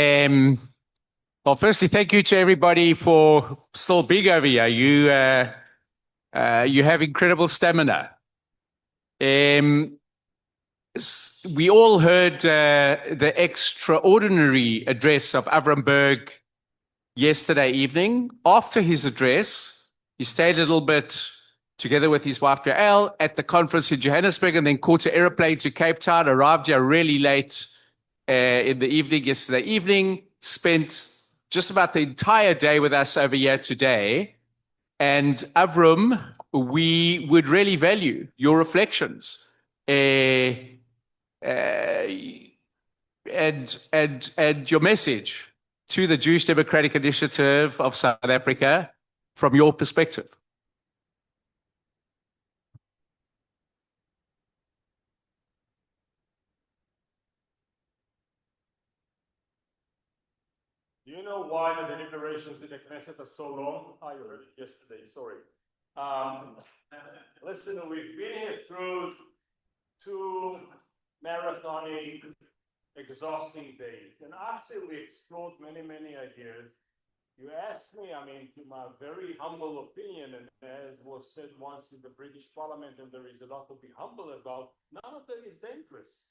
Um, well, firstly, thank you to everybody for still being over here. You have incredible stamina. We all heard the extraordinary address of Avrum Burg yesterday evening. After his address, he stayed a little bit together with his wife Yael at the conference in Johannesburg, and then caught an airplane to Cape Town, arrived here really late in the evening yesterday evening, spent just about the entire day with us over here today. And Avrum, we would really value your reflections and your message to the Jewish Democratic Initiative of South Africa from your perspective. Do you know why the deliberations in the Knesset are so long? I heard it yesterday, sorry. Listen, we've been here through two marathonic, exhausting days, and actually we explored many ideas. You asked me, to my very humble opinion, and as was said once in the British Parliament, and there is a lot to be humble about, none of them is dangerous.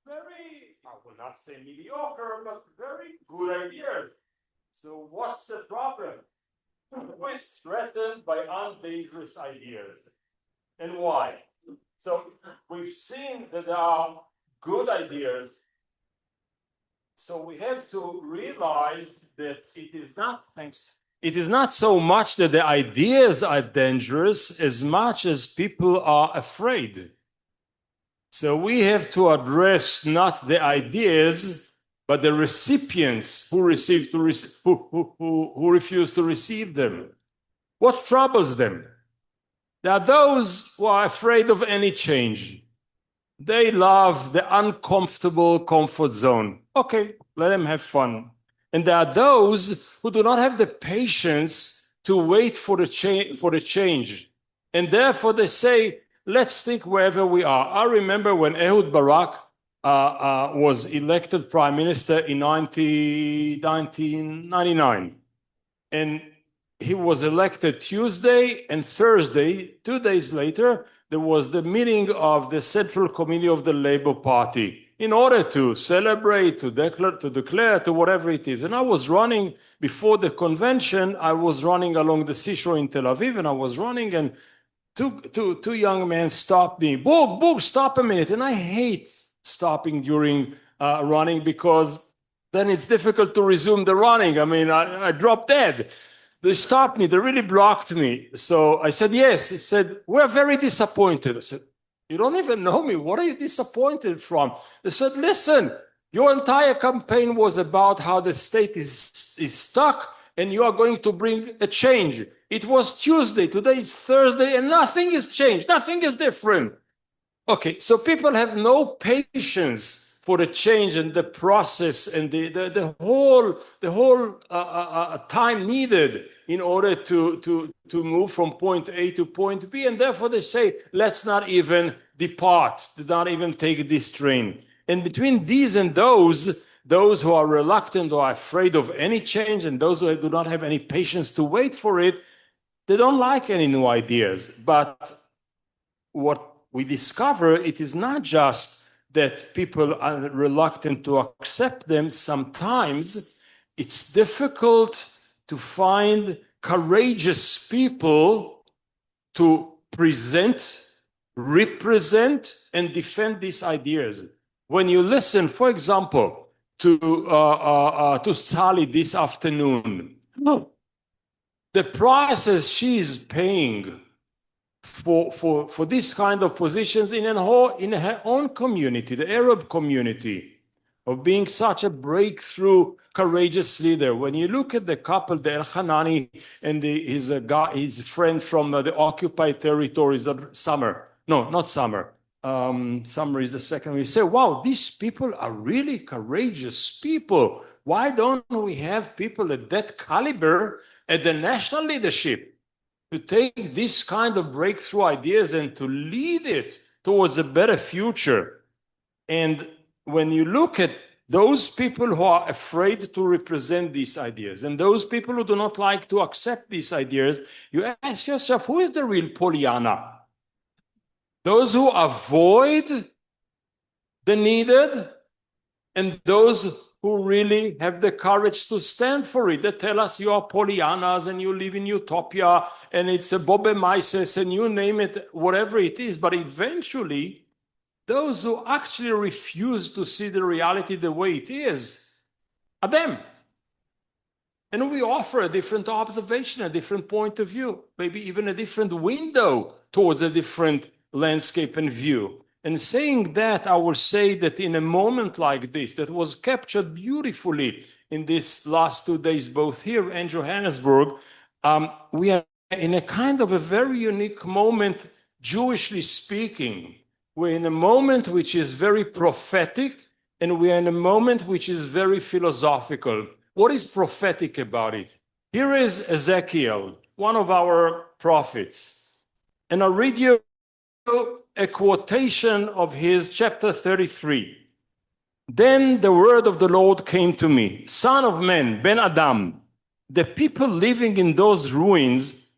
Very, I will not say mediocre, but very good ideas. So what's the problem? We're threatened by undangerous ideas. And why? So we've seen that there are good ideas. So we have to realize that it is not so much that the ideas are dangerous as much as people are afraid. So we have to address not the ideas, but the recipients who refuse to receive them. What troubles them? There are those who are afraid of any change. They love the uncomfortable comfort zone. Okay, let them have fun. And there are those who do not have the patience to wait for the change. And therefore they say, let's stick wherever we are. I remember when Ehud Barak was elected prime minister in 1999. And he was elected Tuesday, and Thursday, 2 days later, there was the meeting of the Central Committee of the Labour Party in order to celebrate, to declare, to whatever it is. And I was running before the convention. I was running along the seashore in Tel Aviv, and I was running, and two young men stopped me. Burg, stop a minute. And I hate stopping during running, because then it's difficult to resume the running. I drop dead. They stopped me. They really blocked me. So I said, yes. He said, we're very disappointed. I said, you don't even know me. What are you disappointed from? They said, listen, your entire campaign was about how the state is stuck, and you are going to bring a change. It was Tuesday, today it's Thursday, and nothing is changed, nothing is different. Okay, so people have no patience for the change and the process and the whole time needed in order to move from point A to point B, and therefore they say, let's not even depart, not even take this train. And between these and those who are reluctant or afraid of any change, and those who do not have any patience to wait for it, they don't like any new ideas. But what we discover, it is not just that people are reluctant to accept them. Sometimes it's difficult to find courageous people to present, represent, and defend these ideas. When you listen, for example, to Sally this afternoon, the prices she is paying for this kind of positions in her own community, the Arab community, of being such a breakthrough, courageous leader. When you look at the couple, the El-Hanani and his friend from the occupied territories, Summer is the second. We say, wow, these people are really courageous people. Why don't we have people at that caliber at the national leadership to take this kind of breakthrough ideas and to lead it towards a better future? And when you look at those people who are afraid to represent these ideas and those people who do not like to accept these ideas, you ask yourself, who is the real Pollyanna? Those who avoid the needed and those who really have the courage to stand for it. They tell us you are Pollyannas and you live in utopia and it's a Bobe Mises and you name it, whatever it is. But eventually, those who actually refuse to see the reality the way it is are them. And we offer a different observation, a different point of view, maybe even a different window towards a different landscape and view. And saying that, I will say that in a moment like this, that was captured beautifully in these last 2 days, both here and Johannesburg, we are in a kind of a very unique moment, Jewishly speaking. We're in a moment which is very prophetic, and we are in a moment which is very philosophical. What is prophetic about it? Here is Ezekiel, one of our prophets. And I'll read you a quotation of his chapter 33. Then the word of the Lord came to me, Son of man, Ben Adam, the people living in those ruins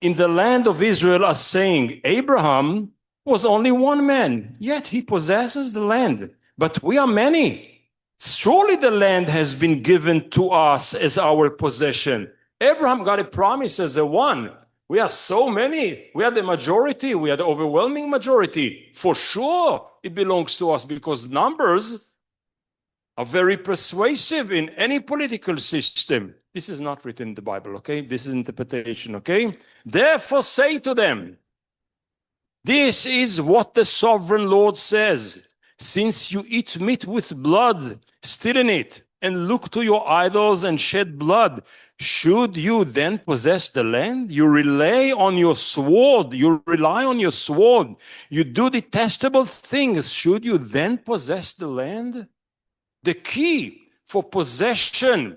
in the land of Israel are saying, Abraham was only one man, yet he possesses the land, but we are many. Surely the land has been given to us as our possession. Abraham got a promise as a one. We are so many. We are the majority. We are the overwhelming majority. For sure, it belongs to us because numbers are very persuasive in any political system. This is not written in the Bible, okay? This is interpretation, okay? Therefore say to them, this is what the sovereign Lord says. Since you eat meat with blood still in it, and look to your idols and shed blood, should you then possess the land? You rely on your sword. You rely on your sword. You do detestable things. Should you then possess the land? The key for possession,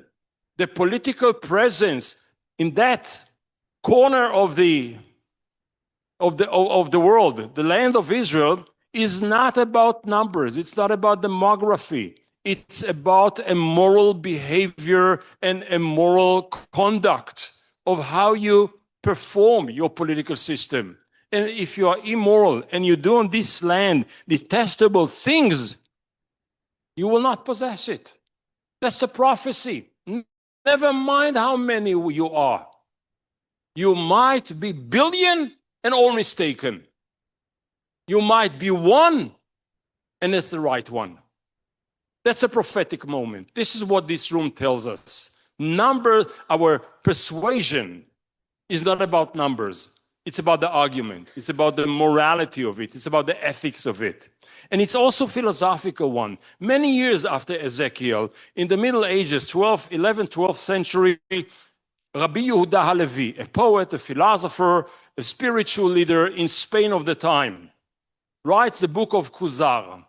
the political presence in that corner of the world, the land of Israel, is not about numbers. It's not about demography. It's about a moral behavior and a moral conduct of how you perform your political system. And if you are immoral and you do on this land detestable things, you will not possess it. That's a prophecy. Never mind how many you are. You might be billion and all mistaken. You might be one and it's the right one. That's a prophetic moment. This is what this room tells us. Our persuasion is not about numbers. It's about the argument. It's about the morality of it. It's about the ethics of it. And it's also a philosophical one. Many years after Ezekiel, in the Middle Ages, 11th, 12th century, Rabbi Yehuda Halevi, a poet, a philosopher, a spiritual leader in Spain of the time, writes the book of Kuzar,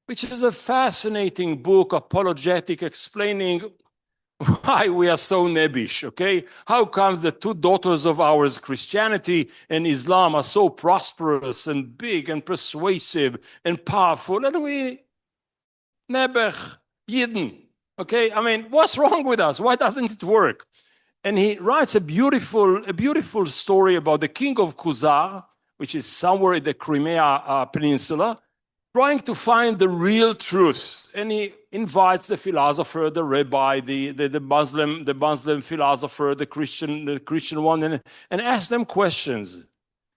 which is a fascinating book, apologetic, explaining why we are so nebbish, okay? How comes the two daughters of ours, Christianity and Islam, are so prosperous and big and persuasive and powerful, and we, nebech, Yidden, okay? I mean, what's wrong with us? Why doesn't it work? And he writes a beautiful story about the king of Kuzar, which is somewhere in the Crimea Peninsula, trying to find the real truth. And he invites the philosopher, the rabbi, the Muslim philosopher, the Christian one, and asks them questions.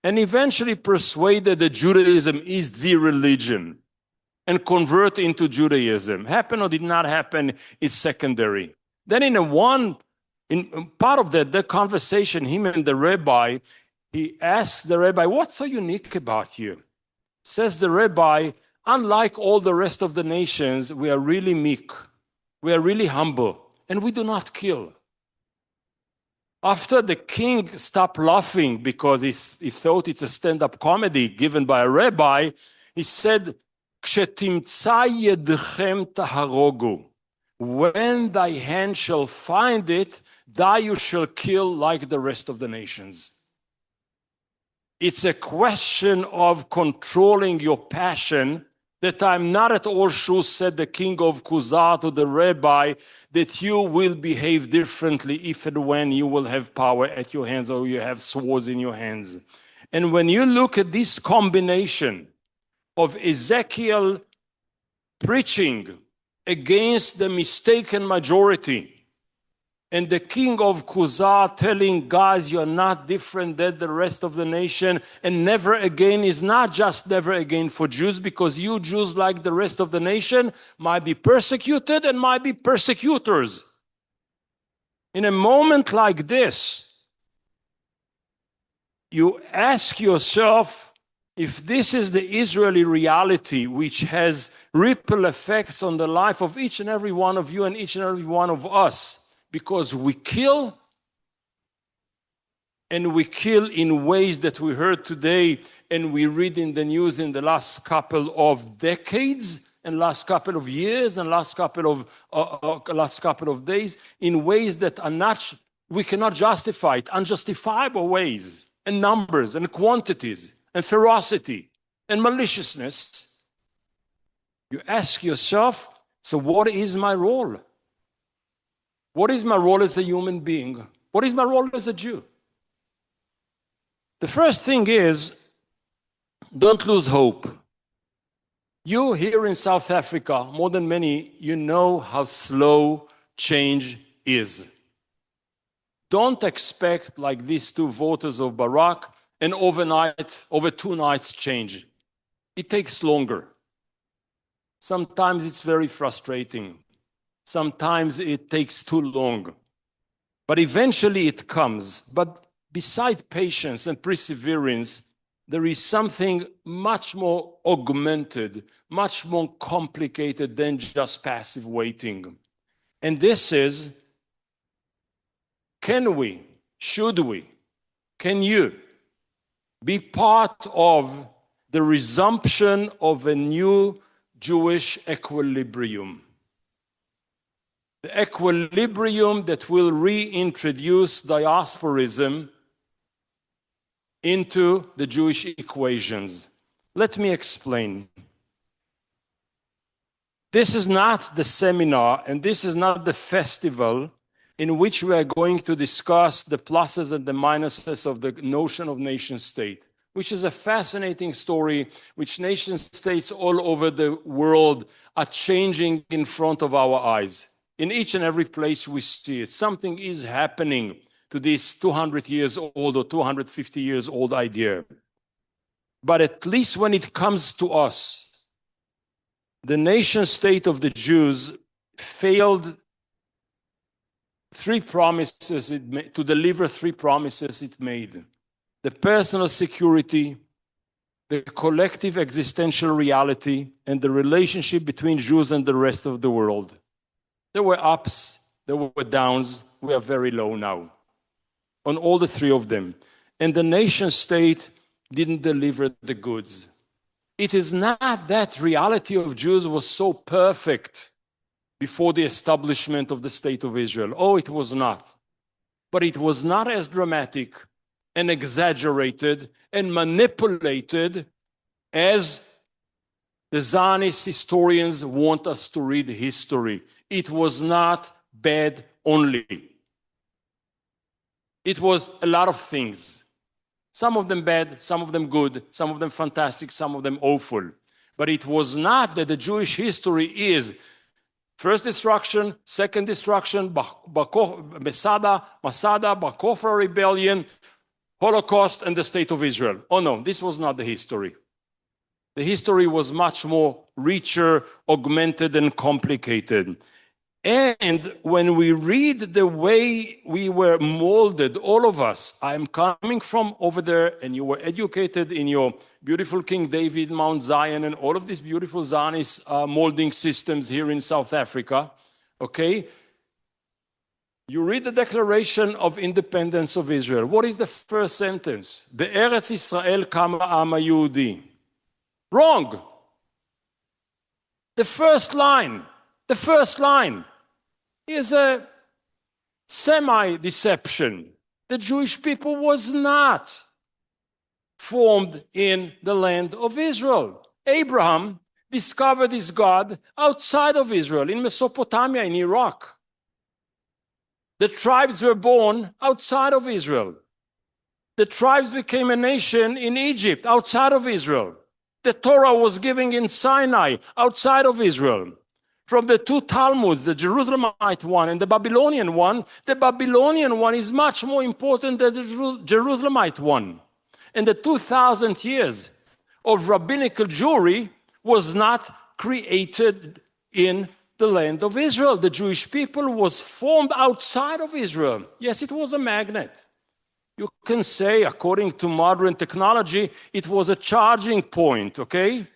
And eventually persuaded that Judaism is the religion and convert into Judaism. Happen or did not happen is secondary. Then in part of the conversation, him and the rabbi, he asks the rabbi, what's so unique about you? Says the rabbi, unlike all the rest of the nations, we are really meek. We are really humble. And we do not kill. After the king stopped laughing because he thought it's a stand-up comedy given by a rabbi, he said, "Kshetimtza yedchem taharogu." When thy hand shall find it, thou you shall kill like the rest of the nations. It's a question of controlling your passion that I'm not at all sure, said the king of Kuzar to the rabbi, that you will behave differently if and when you will have power at your hands or you have swords in your hands. And when you look at this combination of Ezekiel preaching against the mistaken majority, and the king of Kuzar telling, guys, you're not different than the rest of the nation, and never again is not just never again for Jews, because you Jews, like the rest of the nation, might be persecuted and might be persecutors. In a moment like this, you ask yourself, if this is the Israeli reality, which has ripple effects on the life of each and every one of you and each and every one of us, because we kill, and we kill in ways that we heard today and we read in the news in the last couple of decades and last couple of years and last couple of days, in ways that are not, we cannot justify it, unjustifiable ways, and numbers and quantities and ferocity and maliciousness. You ask yourself, so what is my role? What is my role as a human being? What is my role as a Jew? The first thing is, don't lose hope. You here in South Africa, more than many, you know how slow change is. Don't expect, like these two voters of Barack, an overnight, over 2 nights change. It takes longer. Sometimes it's very frustrating. Sometimes it takes too long. But eventually it comes. But beside patience and perseverance, there is something much more augmented, much more complicated than just passive waiting. And this is, can we, should we, can you be part of the resumption of a new Jewish equilibrium? The equilibrium that will reintroduce diasporism into the Jewish equations. Let me explain. This is not the seminar and this is not the festival in which we are going to discuss the pluses and the minuses of the notion of nation state, which is a fascinating story which nation states all over the world are changing in front of our eyes. In each and every place we see it, something is happening to this 200 years old or 250 years old idea. But at least when it comes to us, the nation state of the Jews failed to deliver 3 promises it made: the personal security, the collective existential reality, and the relationship between Jews and the rest of the world. There were ups, there were downs. We are very low now on all the 3 of them. And the nation state didn't deliver the goods. It is not that reality of Jews was so perfect before the establishment of the state of Israel. Oh, it was not. But it was not as dramatic and exaggerated and manipulated as the Zionist historians want us to read history. It was not bad only. It was a lot of things. Some of them bad, some of them good, some of them fantastic, some of them awful. But it was not that the Jewish history is first destruction, second destruction, Masada, Bar Kokhba rebellion, Holocaust, and the state of Israel. Oh no, this was not the history. The history was much more richer, augmented, and complicated. And when we read the way we were molded, all of us, I'm coming from over there, and you were educated in your beautiful King David, Mount Zion, and all of these beautiful Zionist molding systems here in South Africa, okay? You read the Declaration of Independence of Israel. What is the first sentence? Be'eretz Yisrael kama am hayehudi. Wrong. The first line is a semi-deception. The Jewish people was not formed in the land of Israel. Abraham discovered this God outside of Israel, in Mesopotamia, in Iraq. The tribes were born outside of Israel. The tribes became a nation in Egypt, outside of Israel. The Torah was given in Sinai, outside of Israel. From the two Talmuds, the Jerusalemite one and the Babylonian one is much more important than the Jerusalemite one. And the 2,000 years of rabbinical Jewry was not created in the land of Israel. The Jewish people was formed outside of Israel. Yes, it was a magnet. You can say, according to modern technology, it was a charging point, okay?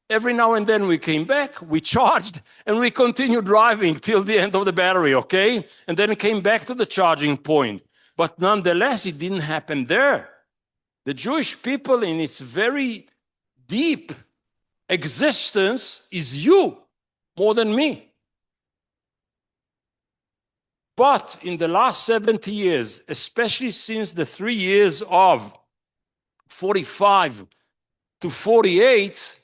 Every now and then we came back, we charged, and we continued driving till the end of the battery, okay? And then it came back to the charging point. But nonetheless, it didn't happen there. The Jewish people, in its very deep existence, is you more than me. But in the last 70 years, especially since the 3 years of 45 to 48,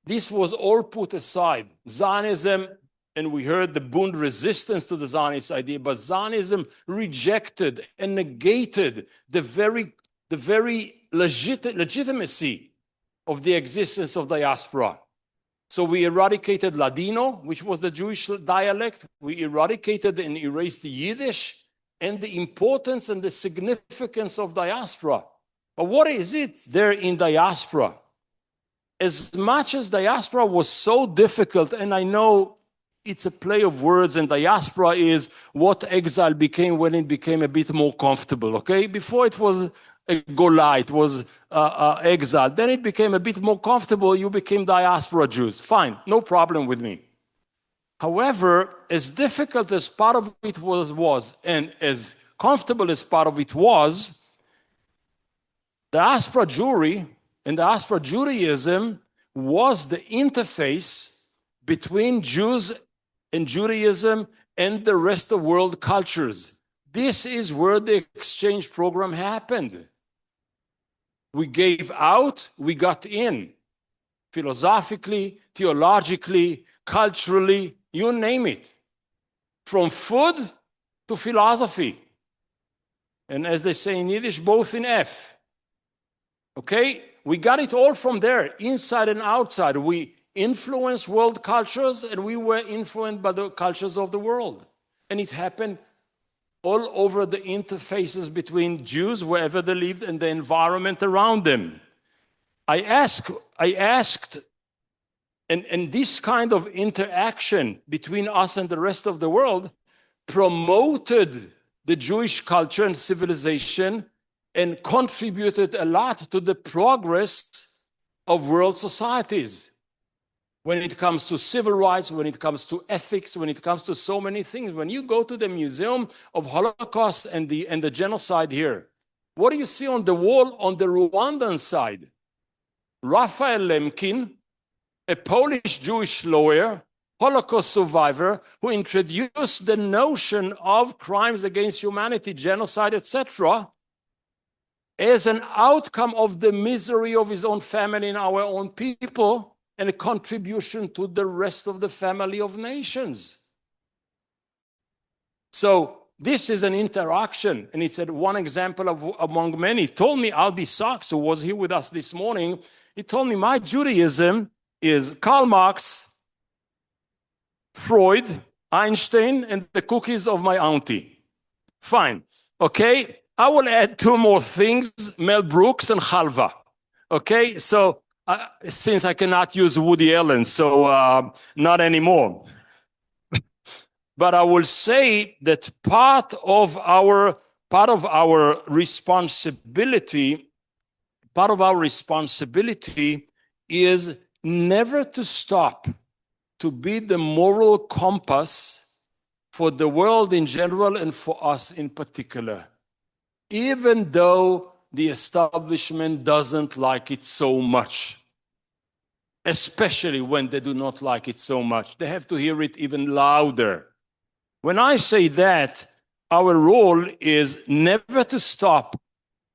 this was all put aside. Zionism, and we heard the Bund resistance to the Zionist idea, but Zionism rejected and negated the very legitimacy of the existence of diaspora. So we eradicated Ladino, which was the Jewish dialect. We eradicated and erased the Yiddish and the importance and the significance of diaspora. But what is it there in diaspora? As much as diaspora was so difficult, and I know it's a play of words, and diaspora is what exile became when it became a bit more comfortable, okay? Before it was a Gola, it was exile. Then it became a bit more comfortable. You became diaspora Jews. Fine, no problem with me. However, as difficult as part of it was, and as comfortable as part of it was, diaspora Jewry and diaspora Judaism was the interface between Jews and Judaism and the rest of world cultures. This is where the exchange program happened. We gave out, we got in. Philosophically, theologically, culturally, you name it. From food to philosophy. And as they say in Yiddish, both in F. Okay? We got it all from there, inside and outside. We influenced world cultures, and we were influenced by the cultures of the world. And it happened all over the interfaces between Jews, wherever they lived, and the environment around them. I asked, and this kind of interaction between us and the rest of the world promoted the Jewish culture and civilization and contributed a lot to the progress of world societies. When it comes to civil rights, when it comes to ethics, when it comes to so many things. When you go to the Museum of Holocaust and the genocide here, what do you see on the wall on the Rwandan side? Raphael Lemkin, a Polish Jewish lawyer, Holocaust survivor, who introduced the notion of crimes against humanity, genocide, etc., as an outcome of the misery of his own family and our own people, and a contribution to the rest of the family of nations. So this is an interaction, and it's one example of among many. He told me, Albi Sachs, who was here with us this morning, he told me, my Judaism is Karl Marx, Freud, Einstein, and the cookies of my auntie. Fine, okay? I will add two more things, Mel Brooks and Halva. Okay, so since I cannot use Woody Allen, so not anymore. But I will say that part of our responsibility is never to stop to be the moral compass for the world in general and for us in particular, even though the establishment doesn't like it so much. Especially when they do not like it so much. They have to hear it even louder. When I say that, our role is never to stop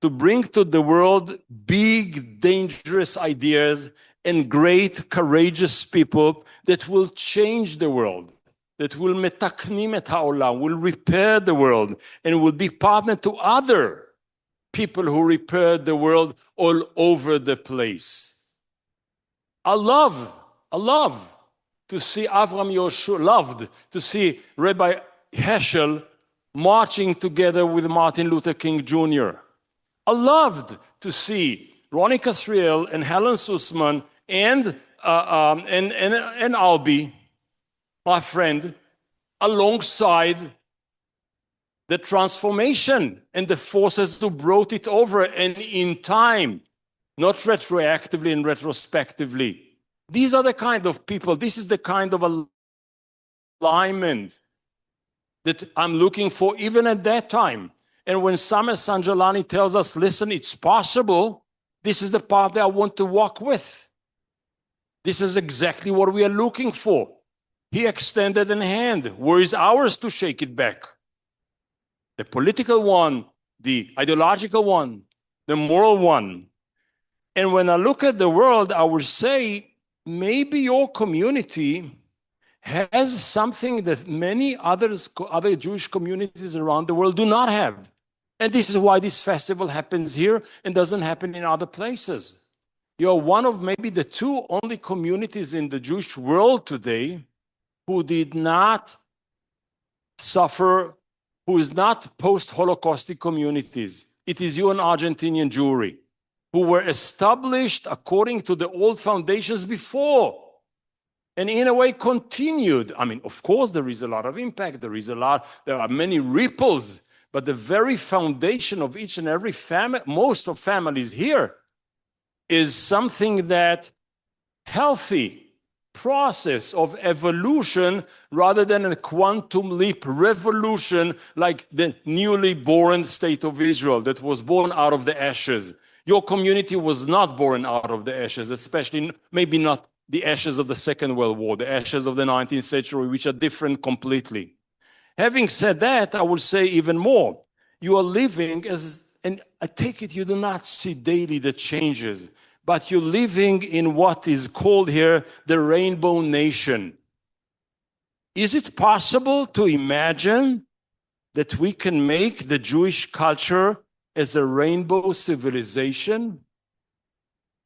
to bring to the world big, dangerous ideas and great, courageous people that will change the world, that will metaknim et ha'olam, will repair the world, and will be partner to other people who repair the world all over the place. I love to see Avram Yoshua, loved to see Rabbi Heschel marching together with Martin Luther King Jr. I loved to see Ronnie Casriel and Helen Sussman and Albi, my friend, alongside the transformation and the forces who brought it over and in time, not retroactively and retrospectively. These are the kind of people, this is the kind of alignment that I'm looking for even at that time. And when Samer Sanjalani tells us, listen, it's possible, this is the path that I want to walk with. This is exactly what we are looking for. He extended a hand. Where is ours to shake it back? The political one, the ideological one, the moral one. And when I look at the world, I would say, maybe your community has something that many other Jewish communities around the world do not have. And this is why this festival happens here and doesn't happen in other places. You're one of maybe the two only communities in the Jewish world today who did not suffer, who is not post-Holocaustic communities. It is you and Argentinian Jewry, who were established according to the old foundations before, and in a way continued. I mean, of course, there is a lot of impact, there are many ripples, but the very foundation of each and every family, most of families here, is something that healthy process of evolution rather than a quantum leap revolution like the newly born state of Israel that was born out of the ashes. Your community was not born out of the ashes, especially maybe not the ashes of the Second World War, the ashes of the 19th century, which are different completely. Having said that, I will say even more. You are living as, and I take it you do not see daily the changes, but you're living in what is called here the Rainbow Nation. Is it possible to imagine that we can make the Jewish culture as a rainbow civilization?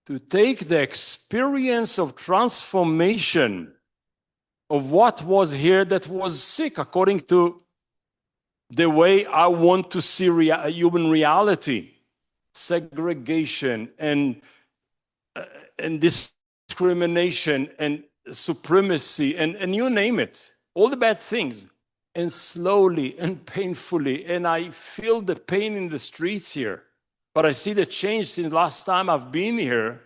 To take the experience of transformation of what was here that was sick, according to the way I want to see human reality, segregation and discrimination and supremacy and you name it, all the bad things. And slowly and painfully, and I feel the pain in the streets here, but I see the change since last time I've been here.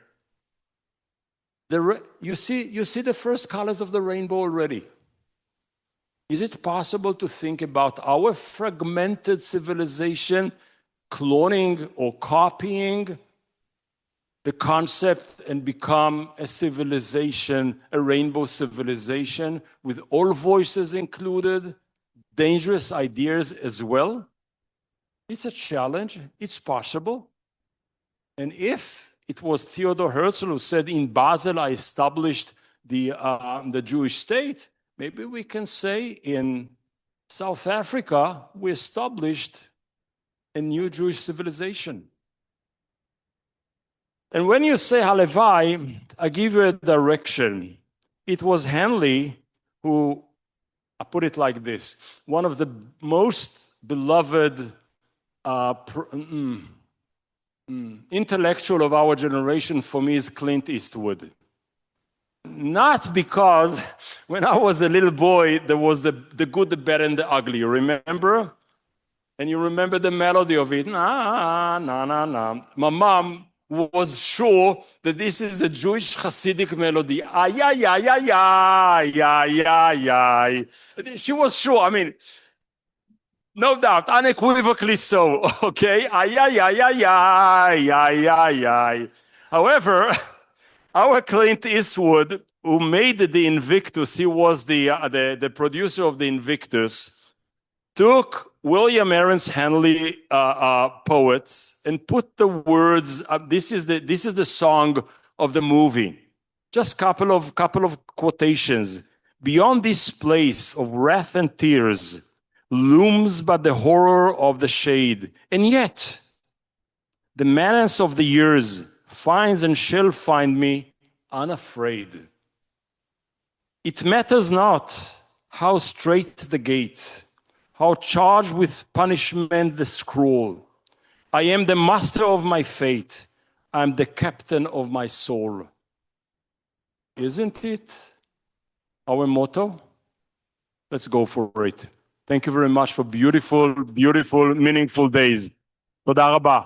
You see the first colors of the rainbow already. Is it possible to think about our fragmented civilization cloning or copying the concept and become a civilization, a rainbow civilization with all voices included, dangerous ideas as well? It's a challenge. It's possible. And if it was Theodor Herzl who said, in Basel, I established the Jewish state, maybe we can say in South Africa, we established a new Jewish civilization. And when you say Halevai, I give you a direction. It was Henley who, I put it like this, one of the most beloved intellectual of our generation for me is Clint Eastwood. Not because when I was a little boy, there was the good, the bad, and the ugly, you remember? And you remember the melody of it. Na, na, na, na. My mom was sure that this is a Jewish Hasidic melody. Ay, ay, ay, ay, ay, ay, ay, ay. She was sure, I mean, no doubt, unequivocally so, okay? Ay, ay, ay, ay, ay, ay, ay, ay. However, our Clint Eastwood, who made the Invictus, he was the producer of the Invictus, took William Aaron's Henley poets and put the words, this is the song of the movie. Just couple of quotations. Beyond this place of wrath and tears looms but the horror of the shade, and yet the menace of the years finds and shall find me unafraid. It matters not how strait the gate, how charged with punishment the scroll. I am the master of my fate. I am the captain of my soul. Isn't it our motto? Let's go for it. Thank you very much for beautiful, beautiful, meaningful days. תודה רבה.